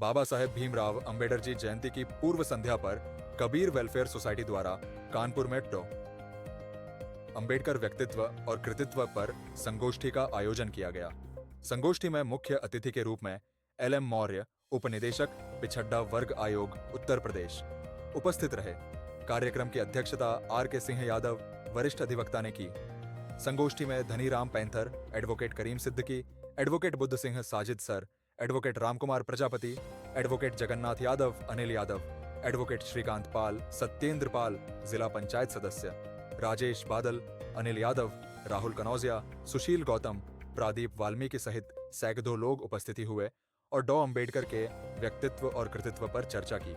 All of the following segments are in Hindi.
बाबा साहेब भीमराव अंबेडकर जी जयंती की पूर्व संध्या पर कबीर वेलफेयर सोसाइटी द्वारा कानपुर में डॉ. अंबेडकर व्यक्तित्व और कृतित्व पर संगोष्ठी का आयोजन किया गया। संगोष्ठी में मुख्य अतिथि के रूप में LM मौर्य, उपनिदेशक, पिछड़ा वर्ग आयोग, उत्तर प्रदेश, उपस्थित रहे। कार्यक्रम की अध्यक्षता RK सिंह यादव, वरिष्ठ अधिवक्ता ने की। संगोष्ठी में Dhaniram Panther, advocate Karim Siddiqui, advocate Buddh Singh Sajid sir, advocate Ramkumar Prajapati, advocate Jagannath Yadav, Anil Yadav, advocate Shrikant Pal, Satyendra Pal, जिला पंचायत सदस्य, राजेश बादल, अनिल यादव, राहुल कनौजिया, सुशील गौतम, प्रादीप वाल्मीकि सहित सैकड़ों लोग उपस्थिति हुए और डॉ. अंबेडकर के व्यक्तित्व और कृतित्व पर चर्चा की।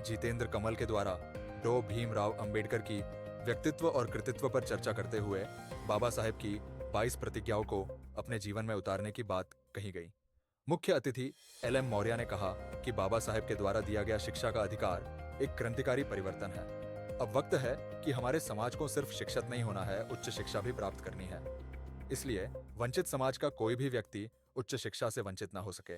जितेंद्र कमल के द्वारा डॉ. भीमराव अंबेडकर की व्यक्तित्व और कृतित्व पर चर्चा करते हुए बाबा साहेब की 22 प्रतिज्ञाओं को अपने जीवन में उतारने की बात कही गई। मुख्य अतिथि LM मौर्य ने कहा कि बाबा साहेब के द्वारा दिया गया शिक्षा का अधिकार एक क्रांतिकारी परिवर्तन है। अब वक्त है कि हमारे समाज को सिर्फ शिक्षित नहीं होना है, उच्च शिक्षा भी प्राप्त करनी है। इसलिए वंचित समाज का कोई भी व्यक्ति उच्च शिक्षा से वंचित ना हो सके,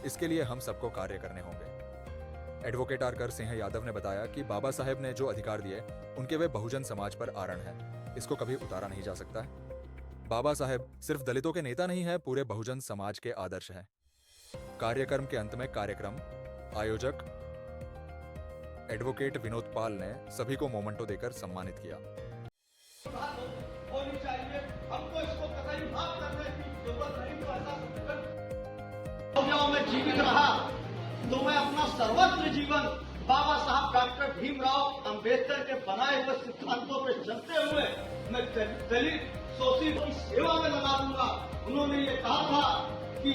इसके लिए हम सबको कार्य करने होंगे। एडवोकेट RK सिंह यादव ने बताया कि बाबा साहेब ने जो अधिकार दिए उनके वे बहुजन समाज पर आरण है, इसको कभी उतारा नहीं जा सकता है। बाबा साहेब सिर्फ दलितों के नेता नहीं है, पूरे बहुजन समाज के आदर्श हैं। कार्यक्रम के अंत में कार्यक्रम आयोजक एडवोकेट विनोद पाल ने सभी को मोमेंटो देकर सम्मानित किया। होनी चाहिए, हमको इसको कतई माफ करने की जरूरत नहीं। तो ऐसा में जीवित रहा तो मैं अपना सर्वत्र जीवन बाबा साहब डॉक्टर भीमराव अंबेडकर के बनाए हुए सिद्धांतों पर चलते हुए मैं दलित शोषित की सेवा में लगा दूंगा। उन्होंने ये कहा था कि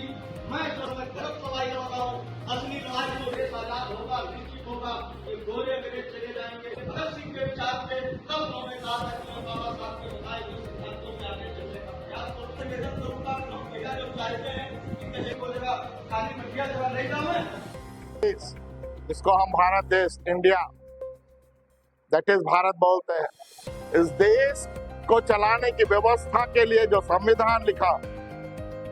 मैं जो मैं गलत लड़ाई लड़ता हूँ, असली लड़ाई जो देश आजाद होगा, निश्चित होगा, ये गोरे मेरे चले जाएंगे। भगत सिंह के विचार थे, तब उन्होंने कहा था कि मैं बाबा साहब के बनाए हुए सिद्धांतों में आगे चलने का प्रयास करते निवेदन करूंगा। हम भैया जो चाहते हैं कि कहीं बोलेगा खाली मटिया जरा नहीं जाऊँ। इसको हम भारत देश, इंडिया, दैट इज भारत बोलते हैं। इस देश को चलाने की व्यवस्था के लिए जो संविधान लिखा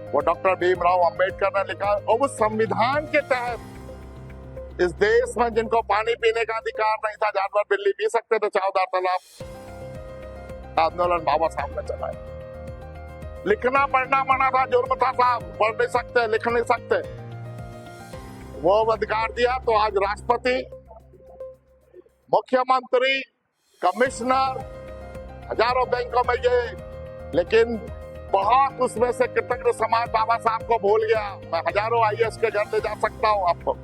वो डॉक्टर भीमराव अंबेडकर ने लिखा, और उस संविधान के तहत इस देश में जिनको पानी पीने का अधिकार नहीं था, जानवर बिल्ली पी सकते थे चावदार तालाब, आंदोलन बाबा साहब ने चलाया। लिखना पढ़ना मना था, जुर्म था साहब, पढ़ नहीं सकते, लिख नहीं सकते, वो अधिकार दिया। तो आज राष्ट्रपति, मुख्यमंत्री, कमिश्नर, हजारों बैंकों में ये, लेकिन बहुत उसमें से कृतज्ञ समाज बाबा साहब को भूल गया। मैं हजारों IAS के घर ले जा सकता हूँ आपको,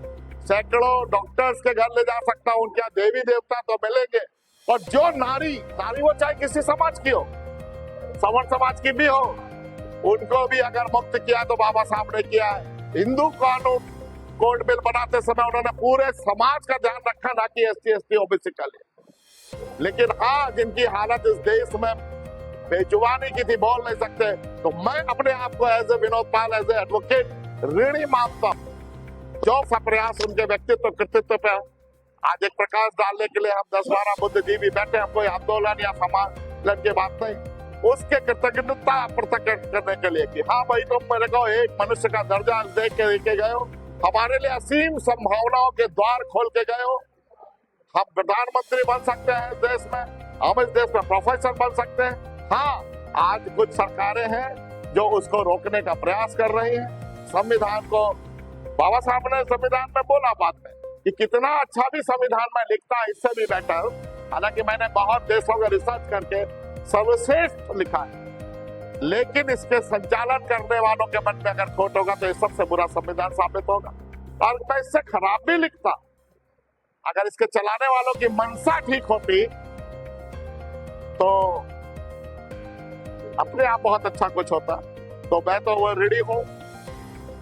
सैकड़ों डॉक्टर्स के घर ले जा सकता हूँ, उनके देवी देवता तो मिलेंगे। और जो नारी वो चाहे किसी समाज की हो, सवर्ण समाज की भी हो, उनको भी अगर मुक्त किया तो बाबा साहब ने किया है। हिंदू कानून कोड बिल बनाते समय उन्होंने पूरे समाज का ध्यान रखा, ना कि SC ST OBC का लिए। लेकिन हाँ, जिनकी हालत इस देश में बेजुबानी की थी, बोल नहीं सकते, तो मैं अपने आप को as a Vinod Pal, as a advocate ऋणी मानता हूं। जो सा प्रयास उनके व्यक्तित्व कृतित्व पे आज एक प्रकाश डालने के लिए हम 10-12 बुद्धिजीवी बैठे, हम कोई आंदोलन या समाज की बात नहीं, उसके कृतज्ञता प्रकट करने के लिए कि हाँ भाई, तुम मेरे को एक मनुष्य का दर्जा देख के लेके गए हो, हमारे लिए असीम संभावनाओं के द्वार खोल के गए हो। हम प्रधानमंत्री बन सकते हैं इस देश में, हम इस देश में प्रोफेसर बन सकते हैं। हाँ, आज कुछ सरकारें हैं जो उसको रोकने का प्रयास कर रही हैं। संविधान को बाबा साहब ने संविधान में बोला बात में कि कितना अच्छा भी संविधान में लिखता है, इससे भी बेटर, हालांकि मैंने बहुत देशों का रिसर्च करके सर्वश्रेष्ठ लिखा है, लेकिन इसके संचालन करने वालों के मन में अगर खोट होगा तो ये सबसे बुरा संविधान साबित होगा। और मैं इससे खराब भी लिखता, अगर इसके चलाने वालों की मनसा ठीक होती तो अपने आप बहुत अच्छा कुछ होता। तो मैं तो वो ऋणी हूँ।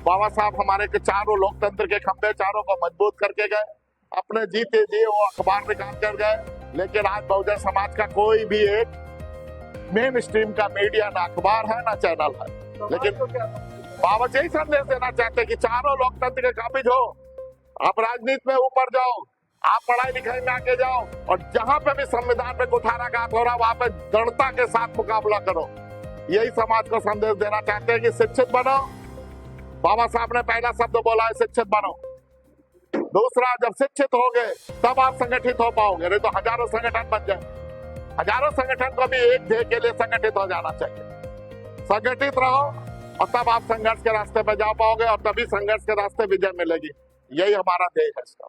बाबा साहब हमारे के चारों लोकतंत्र के खंभे, चारों को मजबूत करके गए, अपने जीते जी वो अखबार निकाल कर गए। लेकिन आज बहुजन समाज का कोई भी एक मेन स्ट्रीम का मीडिया, ना अखबार है ना चैनल है। लेकिन बाबा यही संदेश देना चाहते कि चारों लोकतंत्र के काबिज हो, आप राजनीति में ऊपर जाओ, आप पढ़ाई लिखाई में आगे जाओ, और जहां पे भी संविधान पे कुठाराघात हो रहा वहां पे दृढ़ता के साथ मुकाबला करो। यही समाज को संदेश देना चाहते हैं कि शिक्षित बनो। बाबा साहब ने पहला शब्द बोला है, शिक्षित बनो। दूसरा, जब शिक्षित होगे तब आप संगठित हो पाओगे, नहीं तो हजारों संगठन बन जाए। हजारों संगठन को भी एक ध्येय के लिए संगठित हो जाना चाहिए। संगठित रहो और तब आप संघर्ष के रास्ते पे जा पाओगे और तभी संघर्ष के रास्ते विजय मिलेगी। यही हमारा ध्येय है इसका।